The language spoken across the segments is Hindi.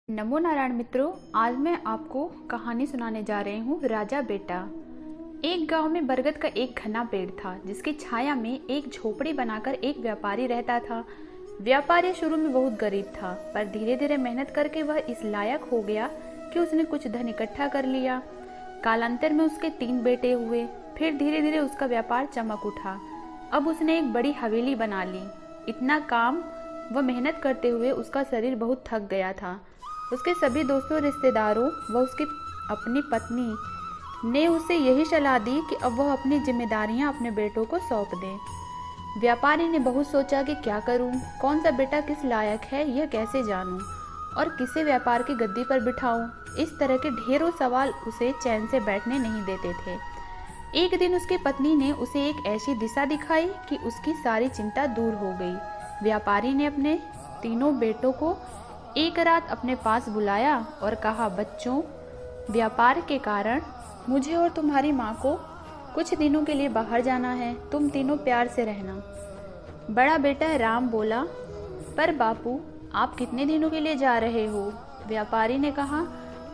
नमो नारायण मित्रों, आज मैं आपको कहानी सुनाने जा रही हूँ राजा बेटा। एक गांव में बरगद का एक घना पेड़ था, जिसकी छाया में एक झोपड़ी बनाकर एक व्यापारी रहता था। व्यापारी शुरू में बहुत गरीब था, पर धीरे धीरे मेहनत करके वह इस लायक हो गया कि उसने कुछ धन इकट्ठा कर लिया। कालांतर में उसके 3 बेटे हुए। फिर धीरे धीरे उसका व्यापार चमक उठा। अब उसने एक बड़ी हवेली बना ली। इतना काम व मेहनत करते हुए उसका शरीर बहुत थक गया था। उसके सभी दोस्तों, रिश्तेदारों व उसकी अपनी पत्नी ने उसे यही सलाह दी कि अब वह अपनी जिम्मेदारियां अपने बेटों को सौंप दे। व्यापारी ने बहुत सोचा कि क्या करूं, कौन सा बेटा किस लायक है, यह कैसे जानूं और किसे व्यापार की गद्दी पर बिठाऊं। इस तरह के ढेरों सवाल उसे चैन से बैठने नहीं देते थे। एक दिन उसकी पत्नी ने उसे एक ऐसी दिशा दिखाई कि उसकी सारी चिंता दूर हो गई। व्यापारी ने अपने तीनों बेटों को एक रात अपने पास बुलाया और कहा, बच्चों, व्यापार के कारण मुझे और तुम्हारी माँ को कुछ दिनों के लिए बाहर जाना है। तुम तीनों प्यार से रहना। बड़ा बेटा राम बोला, पर बापू, आप कितने दिनों के लिए जा रहे हो? व्यापारी ने कहा,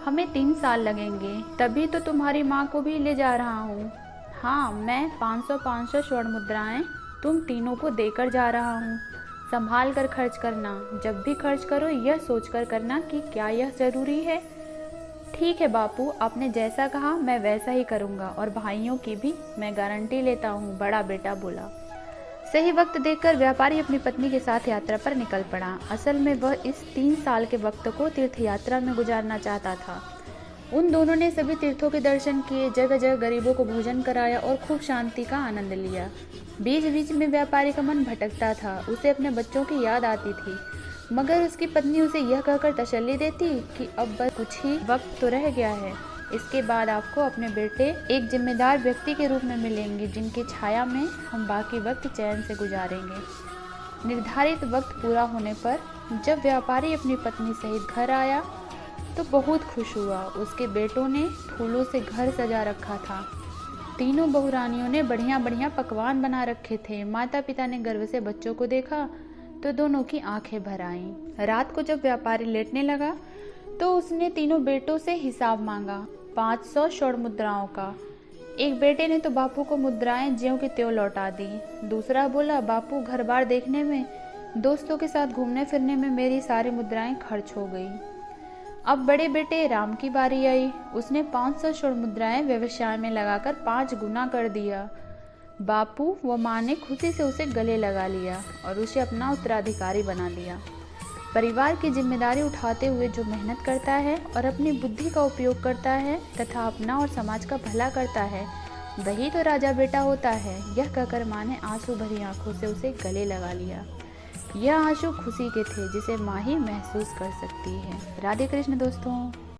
हमें 3 साल लगेंगे, तभी तो तुम्हारी माँ को भी ले जा रहा हूँ। हाँ, मैं 500-500 स्वर्ण मुद्राएं तुम तीनों को देकर जा रहा हूँ। संभाल कर खर्च करना। जब भी खर्च करो यह सोचकर करना कि क्या यह जरूरी है। ठीक है बापू, आपने जैसा कहा मैं वैसा ही करूँगा, और भाइयों की भी मैं गारंटी लेता हूँ, बड़ा बेटा बोला। सही वक्त देखकर व्यापारी अपनी पत्नी के साथ यात्रा पर निकल पड़ा। असल में वह इस 3 साल के वक्त को तीर्थ यात्रा में गुजारना चाहता था। उन दोनों ने सभी तीर्थों के दर्शन किए, जगह जगह गरीबों को भोजन कराया और खूब शांति का आनंद लिया। बीच बीच में व्यापारी का मन भटकता था। उसे अपने बच्चों की याद आती थी, मगर उसकी पत्नी उसे यह कहकर तसल्ली देती कि अब बस कुछ ही वक्त तो रह गया है। इसके बाद आपको अपने बेटे एक जिम्मेदार व्यक्ति के रूप में मिलेंगे, जिनकी छाया में हम बाकी वक्त चैन से गुजारेंगे। निर्धारित वक्त पूरा होने पर जब व्यापारी अपनी पत्नी सहित घर आया तो बहुत खुश हुआ। उसके बेटों ने फूलों से घर सजा रखा था। तीनों बहुरानियों ने बढ़िया बढ़िया पकवान बना रखे थे। माता पिता ने गर्व से बच्चों को देखा तो दोनों की आंखें भर आईं। रात को जब व्यापारी लेटने लगा तो उसने तीनों बेटों से हिसाब मांगा, 500 स्वर्ण मुद्राओं का। एक बेटे ने तो बापू को मुद्राएं ज्यों की त्यों लौटा दी। दूसरा बोला, बापू, घर बार देखने में, दोस्तों के साथ घूमने फिरने में मेरी सारी मुद्राएं खर्च हो गई। अब बड़े बेटे राम की बारी आई। उसने 500 स्वर्ण मुद्राएं व्यवसाय में लगाकर 5 गुना कर दिया। बापू व माँ ने खुशी से उसे गले लगा लिया और उसे अपना उत्तराधिकारी बना लिया। परिवार की जिम्मेदारी उठाते हुए जो मेहनत करता है और अपनी बुद्धि का उपयोग करता है तथा अपना और समाज का भला करता है, वही तो राजा बेटा होता है। यह कहकर माँ ने आंसू भरी आंखों से उसे गले लगा लिया। यह आंसू खुशी के थे, जिसे माँ ही महसूस कर सकती है। राधे कृष्ण दोस्तों।